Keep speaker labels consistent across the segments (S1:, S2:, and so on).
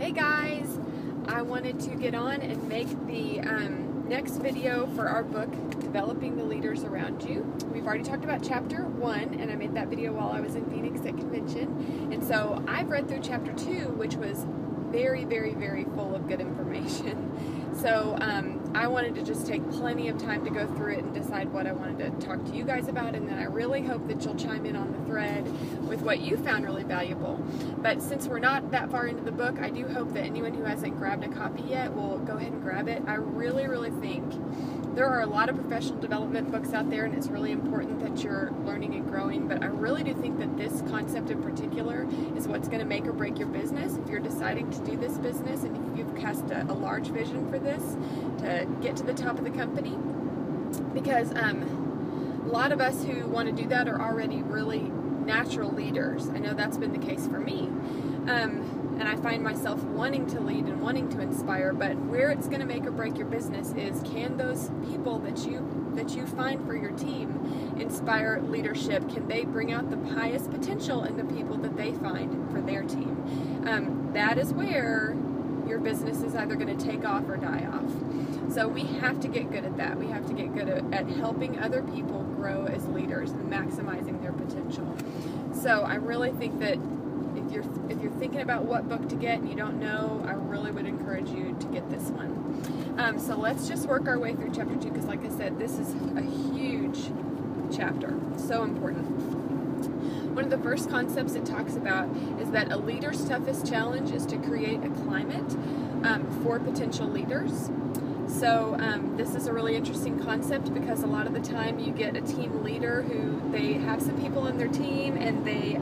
S1: Hey guys, I wanted to get on and make the next video for our book, Developing the Leaders Around You. We've already talked about chapter 1, and I made that video while I was in Phoenix at convention. And so I've read through chapter 2, which was very, very, very full of good information. So I wanted to just take plenty of time to go through it and decide what I wanted to talk to you guys about, and then I really hope that you'll chime in on the thread with what you found really valuable. But since we're not that far into the book, I do hope that anyone who hasn't grabbed a copy yet will go ahead and grab it. I really, really think there are a lot of professional development books out there, and it's really important that you're learning and growing, but I really do think that this concept in particular is what's going to make or break your business. If you're deciding to do this business and if you've cast a large vision for this to get to the top of the company, because a lot of us who want to do that are already really natural leaders. I know that's been the case for me. And I find myself wanting to lead and wanting to inspire, but where it's going to make or break your business is, can those people that you find for your team inspire leadership? Can they bring out the highest potential in the people that they find for their team? That is where your business is either going to take off or die off. So we have to get good at that. We have to get good at helping other people grow as leaders and maximizing their potential. So I really think that if you're thinking about what book to get and you don't know, I really would encourage you to get this one. So let's just work our way through chapter 2, because like I said, this is a huge chapter, so important. One of the first concepts it talks about is that a leader's toughest challenge is to create a climate for potential leaders. So this is a really interesting concept, because a lot of the time you get a team leader who they have some people on their team, and they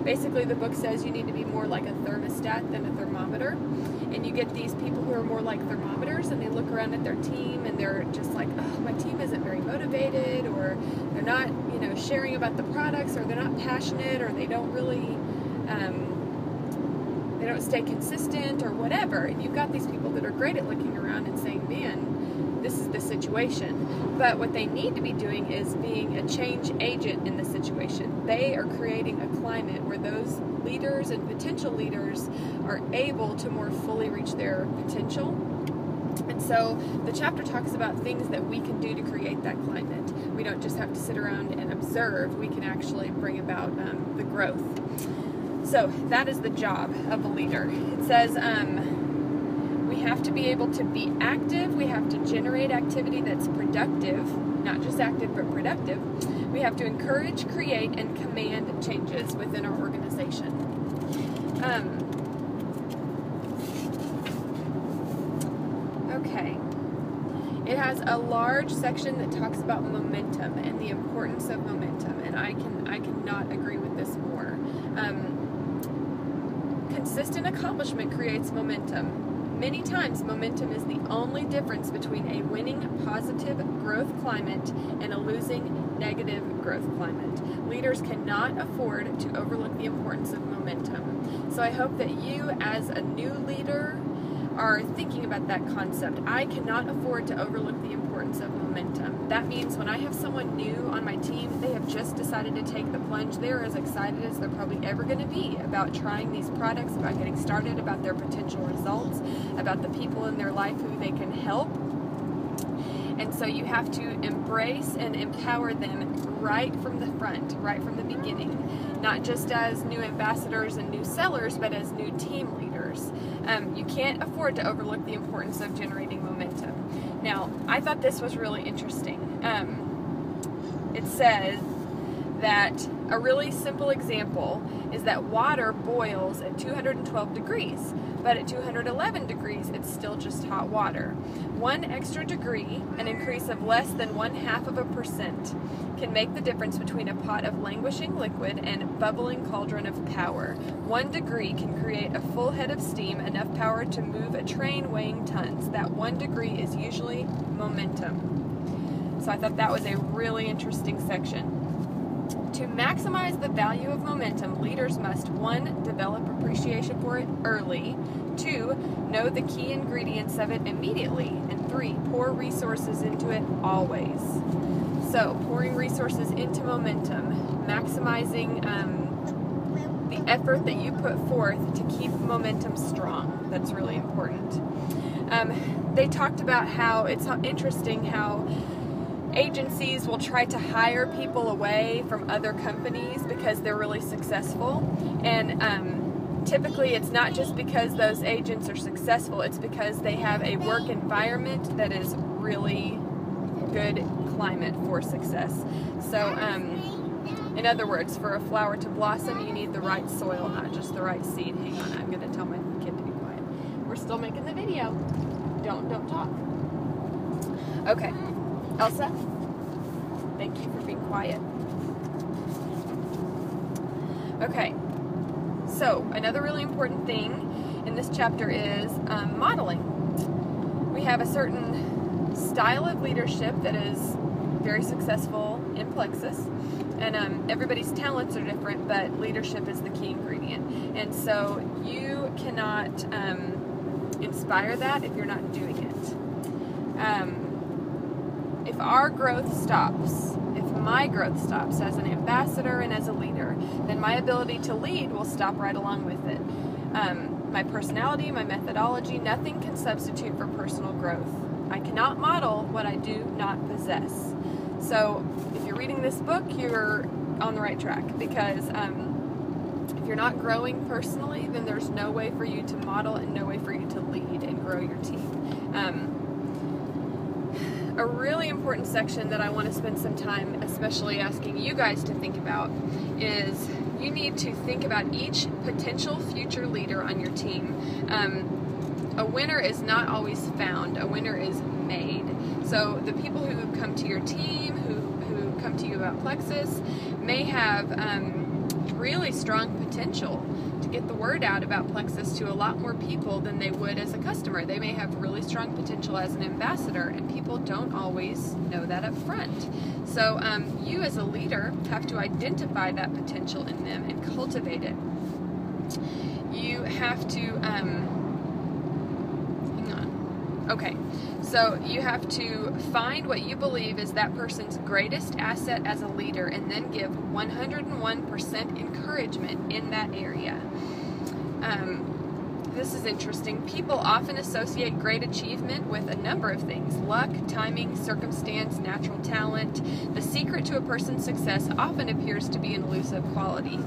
S1: basically the book says you need to be more like a thermostat than a thermometer. And you get these people who are more like thermometers, and they look around at their team and they're just like, oh, my team isn't very motivated, or they're not, sharing about the products, or they're not passionate, or they don't really, they don't stay consistent or whatever. And you've got these people that are great at looking around and saying, man, this is the situation. But what they need to be doing is being a change agent in the situation. They are creating a climate where those leaders and potential leaders are able to more fully reach their potential. And so the chapter talks about things that we can do to create that climate. We don't just have to sit around and observe. We can actually bring about the growth. So that is the job of a leader. It says we have to be able to be active. We have to generate activity that's productive, not just active, but productive. We have to encourage, create, and command changes within our organization. Okay. It has a large section that talks about momentum and the importance of momentum, and I cannot agree with this more. Consistent accomplishment creates momentum. Many times, momentum is the only difference between a winning positive growth climate and a losing negative growth climate. Leaders cannot afford to overlook the importance of momentum. So I hope that you, as a new leader, are thinking about that concept. I cannot afford to overlook the importance of momentum. That means when I have someone new on my team, they have just decided to take the plunge, they're as excited as they're probably ever going to be about trying these products, about getting started, about their potential results, about the people in their life who they can help. And so you have to embrace and empower them right from the front, right from the beginning, not just as new ambassadors and new sellers, but as new team leaders. You can't afford to overlook the importance of generating momentum. Now, I thought this was really interesting. It says that a really simple example is that water boils at 212 degrees, but at 211 degrees, it's still just hot water. 1 extra degree, an increase of less than 0.5%, can make the difference between a pot of languishing liquid and a bubbling cauldron of power. 1 degree can create a full head of steam, enough power to move a train weighing tons. That 1 degree is usually momentum. So I thought that was a really interesting section. To maximize the value of momentum, leaders must 1. Develop appreciation for it early, 2. Know the key ingredients of it immediately, and 3. Pour resources into it always. So, pouring resources into momentum, maximizing the effort that you put forth to keep momentum strong. That's really important. They talked about how it's interesting how agencies will try to hire people away from other companies because they're really successful. And typically it's not just because those agents are successful, it's because they have a work environment that is really good climate for success. So, in other words, for a flower to blossom, you need the right soil, not just the right seed. Hang on, I'm going to tell my kid to be quiet. We're still making the video. Don't talk. Okay, Elsa, thank you for being quiet. Okay, so another really important thing in this chapter is modeling. We have a certain style of leadership that is very successful in Plexus, and everybody's talents are different, but leadership is the key ingredient. And so you cannot inspire that if you're not doing it. If our growth stops, if my growth stops as an ambassador and as a leader, then my ability to lead will stop right along with it. My personality, my methodology, nothing can substitute for personal growth. I cannot model what I do not possess. So if you're reading this book, you're on the right track, because if you're not growing personally, then there's no way for you to model and no way for you to lead and grow your team. A really important section that I want to spend some time especially asking you guys to think about is you need to think about each potential future leader on your team. A winner is not always found, a winner is made. So the people who come to your team, who come to you about Plexus, may have really strong potential to get the word out about Plexus to a lot more people than they would as a customer. They may have really strong potential as an ambassador, and people don't always know that up front. So you as a leader have to identify that potential in them and cultivate it. You have to Okay, so you have to find what you believe is that person's greatest asset as a leader, and then give 101% encouragement in that area. This is interesting. People often associate great achievement with a number of things: luck, timing, circumstance, natural talent. The secret to a person's success often appears to be an elusive quality.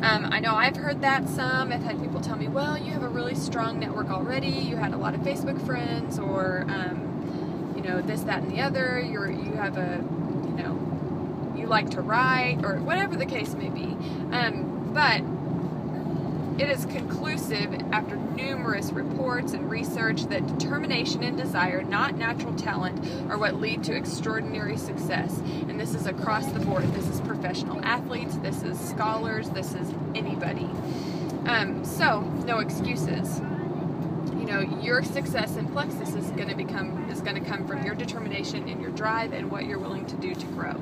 S1: I know I've heard that some. I've had people tell me, well, you have a really strong network already, you had a lot of Facebook friends, or, you know, this, that, and the other, you have a, you know, you like to write, or whatever the case may be. But it is conclusive after numerous reports and research that determination and desire, not natural talent, are what lead to extraordinary success. And this is across the board. This is professional athletes, this is scholars, this is anybody. So, no excuses. You know, your success in Plexus is going to come from your determination and your drive and what you're willing to do to grow.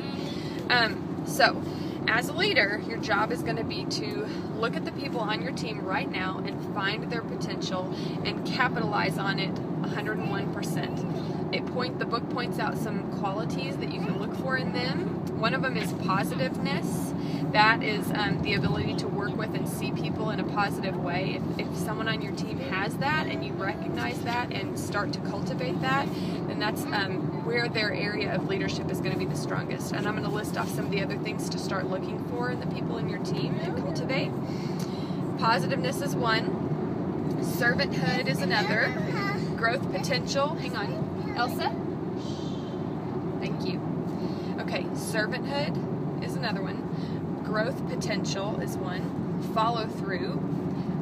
S1: So, as a leader, your job is going to be to look at the people on your team right now and find their potential and capitalize on it 101%. The book points out some qualities that you can look for in them. One of them is positiveness. That is the ability to work with and see people in a positive way. If someone on your team has that and you recognize that and start to cultivate that, then that's where their area of leadership is going to be the strongest. And I'm going to list off some of the other things to start looking for in the people in your team and cultivate. Positiveness is one. Servanthood is another. Growth potential. Hang on. Elsa? Thank you. Okay, servanthood is another one. Growth potential is one. Follow through.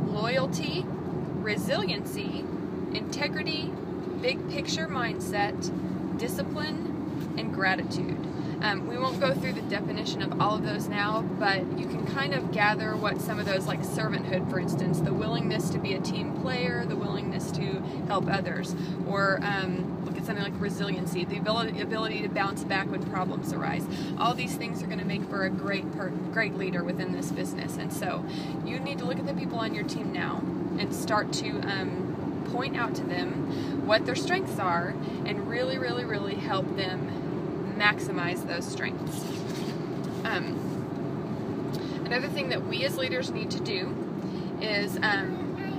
S1: Loyalty. Resiliency. Integrity. Big picture mindset. Discipline, and gratitude. We won't go through the definition of all of those now, but you can kind of gather what some of those, like servanthood, for instance, the willingness to be a team player, the willingness to help others, or look at something like resiliency, the ability to bounce back when problems arise. All these things are going to make for a great leader within this business. And so you need to look at the people on your team now and start to point out to them what their strengths are and really, really, really help them maximize those strengths. Another thing that we as leaders need to do is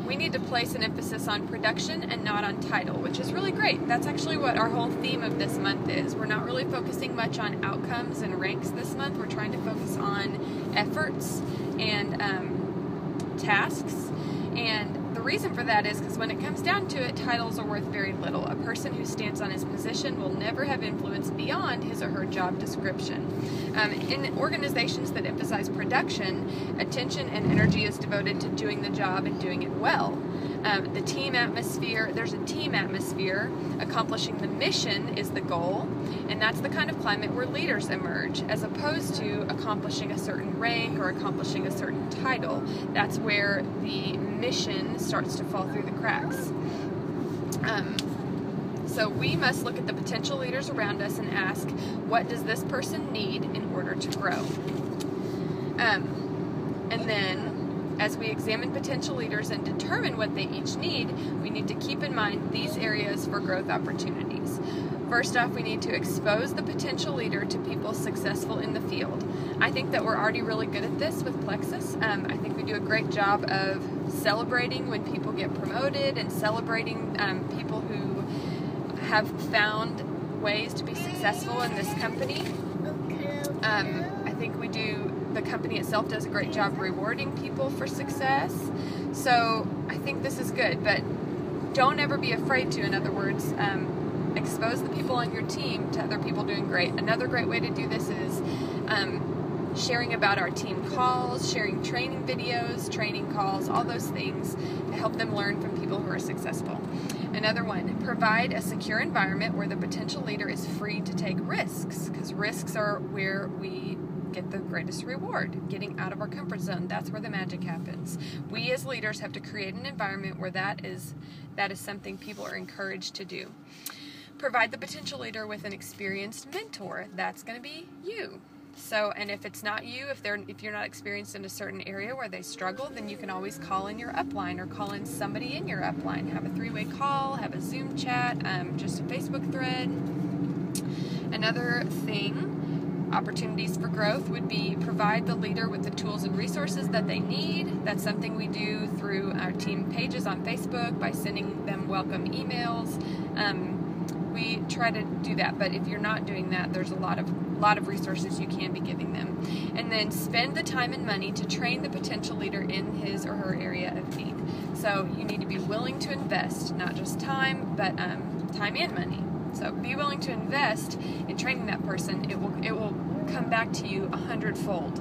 S1: we need to place an emphasis on production and not on title, which is really great. That's actually what our whole theme of this month is. We're not really focusing much on outcomes and ranks this month. We're trying to focus on efforts and tasks. And the reason for that is because when it comes down to it, titles are worth very little. A person who stands on his position will never have influence beyond his or her job description. In organizations that emphasize production, attention and energy is devoted to doing the job and doing it well. The team atmosphere, there's a team atmosphere. Accomplishing the mission is the goal, and that's the kind of climate where leaders emerge, as opposed to accomplishing a certain rank or accomplishing a certain title. That's where the mission starts to fall through the cracks. So we must look at the potential leaders around us and ask, what does this person need in order to grow? And then, as we examine potential leaders and determine what they each need, we need to keep in mind these areas for growth opportunities. First off, we need to expose the potential leader to people successful in the field. I think that we're already really good at this with Plexus. I think we do a great job of celebrating when people get promoted and celebrating people who have found ways to be successful in this company. I think the company itself does a great job rewarding people for success. So I think this is good, but don't ever be afraid to, in other words, expose the people on your team to other people doing great. Another great way to do this is sharing about our team calls, sharing training videos, training calls, all those things to help them learn from people who are successful. Another one, provide a secure environment where the potential leader is free to take risks, because risks are where we get the greatest reward, getting out of our comfort zone. That's where the magic happens. We as leaders have to create an environment where that is something people are encouraged to do. Provide the potential leader with an experienced mentor. That's going to be you. So, and if it's not you, if you're not experienced in a certain area where they struggle, then you can always call in your upline or call in somebody in your upline. Have a 3-way call, have a Zoom chat, just a Facebook thread. Another thing, opportunities for growth would be provide the leader with the tools and resources that they need. That's something we do through our team pages on Facebook by sending them welcome emails. We try to do that, but if you're not doing that, there's a lot of resources you can be giving them. And then spend the time and money to train the potential leader in his or her area of need. So you need to be willing to invest, not just time, but time and money. So be willing to invest in training that person. It will come back to you 100-fold.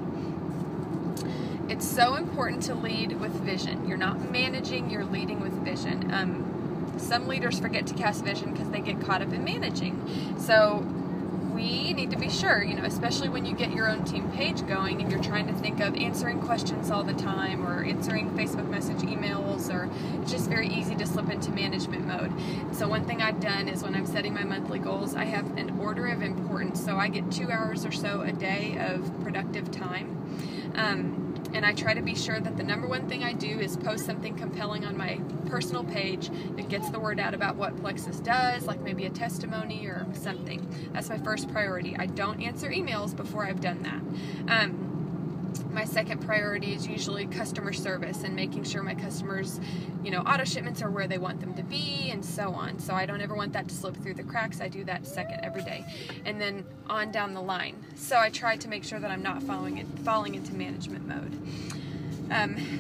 S1: It's so important to lead with vision. You're not managing, you're leading with vision. Some leaders forget to cast vision because they get caught up in managing. So we need to be sure, especially when you get your own team page going and you're trying to think of answering questions all the time or answering Facebook message emails, or it's just very easy to slip into management mode. So one thing I've done is when I'm setting my monthly goals, I have an order of importance. So I get 2 hours or so a day of productive time. And I try to be sure that the number one thing I do is post something compelling on my personal page that gets the word out about what Plexus does, like maybe a testimony or something. That's my first priority. I don't answer emails before I've done that. My second priority is usually customer service and making sure my customers, auto shipments are where they want them to be and so on. So I don't ever want that to slip through the cracks. I do that second every day. And then on down the line. So I try to make sure that I'm not falling into management mode.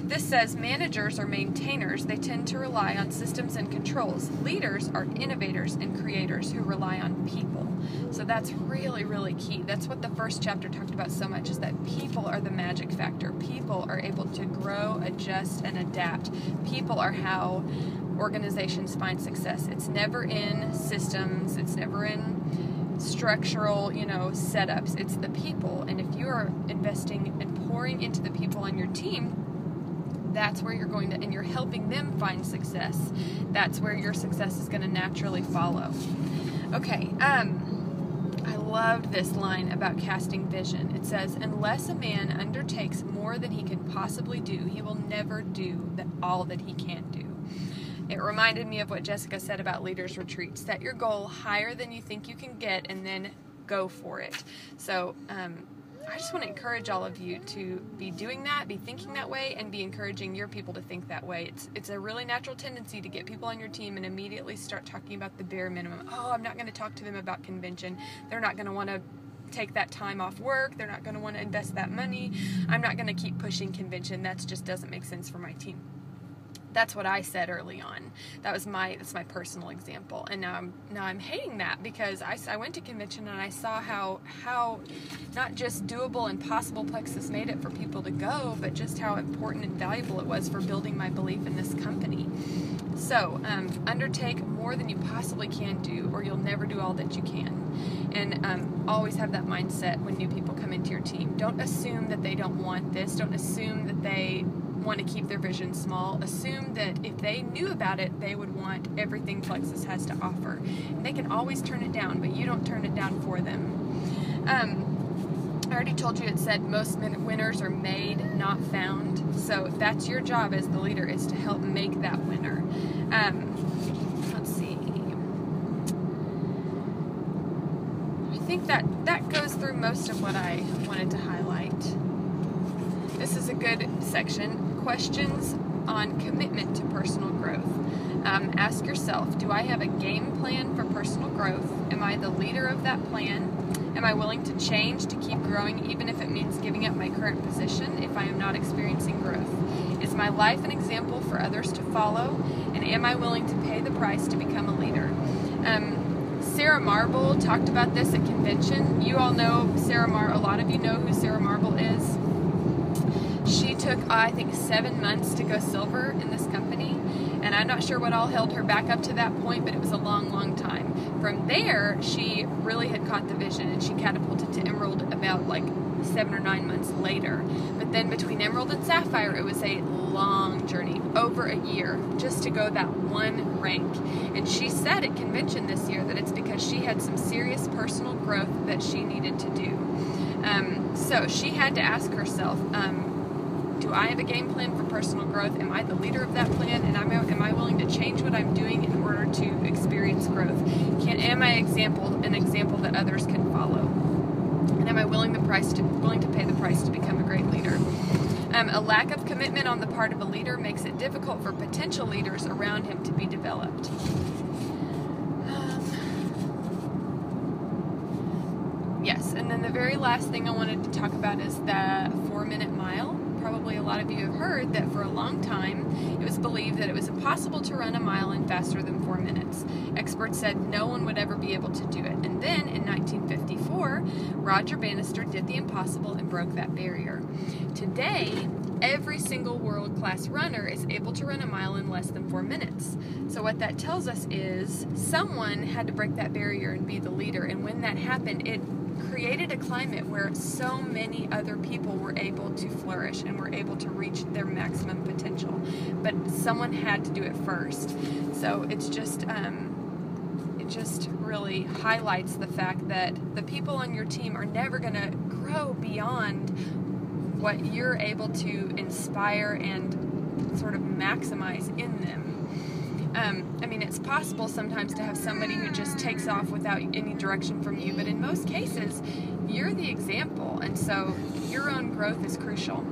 S1: This says managers are maintainers. They tend to rely on systems and controls. Leaders are innovators and creators who rely on people. So that's really, really key. That's what the first chapter talked about so much, is that people are the magic factor. People are able to grow, adjust, and adapt. People are how organizations find success. It's never in systems. It's never in structural, setups. It's the people. And if you are investing and pouring into the people on your team, that's where you're going to, and you're helping them find success. That's where your success is going to naturally follow. Okay, I loved this line about casting vision. It says, unless a man undertakes more than he can possibly do, he will never do all that he can do. It reminded me of what Jessica said about leaders retreats. Set your goal higher than you think you can get and then go for it. So I just want to encourage all of you to be doing that, be thinking that way, and be encouraging your people to think that way. It's a really natural tendency to get people on your team and immediately start talking about the bare minimum. Oh, I'm not going to talk to them about convention. They're not going to want to take that time off work. They're not going to want to invest that money. I'm not going to keep pushing convention. That just doesn't make sense for my team. That's what I said early on. That's my personal example, and now I'm hating that because I went to convention and I saw how not just doable and possible Plexus made it for people to go, but just how important and valuable it was for building my belief in this company. So undertake more than you possibly can do, or you'll never do all that you can. And always have that mindset when new people come into your team. Don't assume that they don't want this. Don't assume that they want to keep their vision small. Assume that if they knew about it, they would want everything Plexus has to offer. And they can always turn it down, but you don't turn it down for them. I already told you it said most winners are made, not found. So that's your job as the leader, is to help make that winner. Let's see. I think that goes through most of what I wanted to highlight. This is a good section. Questions on commitment to personal growth. Ask yourself, do I have a game plan for personal growth? Am I the leader of that plan? Am I willing to change to keep growing, even if it means giving up my current position if I am not experiencing growth? Is my life an example for others to follow? And am I willing to pay the price to become a leader? Sarah Marble talked about this at convention. You all know Sarah Marble. A lot of you know who Sarah Marble is. She took, I think, 7 months to go silver in this company, and I'm not sure what all held her back up to that point, but it was a long, long time. From there, she really had caught the vision, and she catapulted to Emerald about like 7 or 9 months later. But then between Emerald and Sapphire, it was a long journey, over a year, just to go that one rank. And she said at convention this year that it's because she had some serious personal growth that she needed to do. So she had to ask herself, do I have a game plan for personal growth? Am I the leader of that plan? And am I willing to change what I'm doing in order to experience growth? Am I an example that others can follow? And am I willing to pay the price to become a great leader? A lack of commitment on the part of a leader makes it difficult for potential leaders around him to be developed. Yes, and then the very last thing I wanted to talk about is the 4-minute mile. Probably a lot of you have heard that for a long time it was believed that it was impossible to run a mile in faster than 4 minutes. Experts said no one would ever be able to do it. And then in 1954, Roger Bannister did the impossible and broke that barrier. Today, every single world-class runner is able to run a mile in less than 4 minutes. So what that tells us is someone had to break that barrier and be the leader. And when that happened, it created a climate where so many other people were able to flourish and were able to reach their maximum potential. But someone had to do it first. So it just really highlights the fact that the people on your team are never going to grow beyond what you're able to inspire and sort of maximize in them. I mean, it's possible sometimes to have somebody who just takes off without any direction from you, but in most cases, you're the example, and so your own growth is crucial.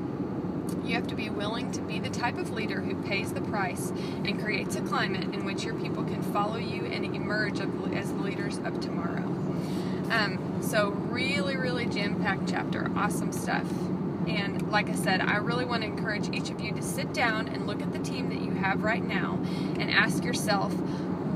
S1: You have to be willing to be the type of leader who pays the price and creates a climate in which your people can follow you and emerge as the leaders of tomorrow. So really, really jam-packed chapter. Awesome stuff. And like I said, I really want to encourage each of you to sit down and look at the team that you have right now and ask yourself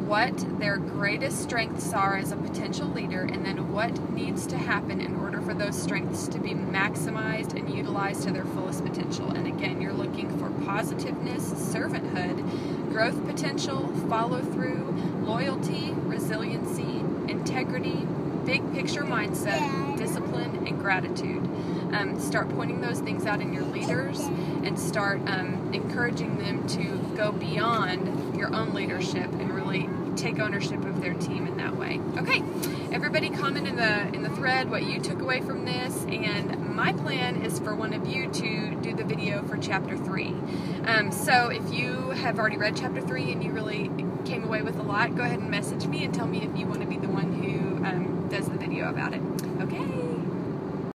S1: what their greatest strengths are as a potential leader, and then what needs to happen in order for those strengths to be maximized and utilized to their fullest potential. And again, you're looking for positiveness, servanthood, growth potential, follow through, loyalty, resiliency, integrity, big picture mindset, discipline, and gratitude. Start pointing those things out in your leaders and start encouraging them to go beyond your own leadership and really take ownership of their team in that way. Okay, everybody comment in the thread what you took away from this, and my plan is for one of you to do the video for chapter 3. So if you have already read chapter 3 and you really came away with a lot, go ahead and message me and tell me if you want to be the one who does the video about it. Okay.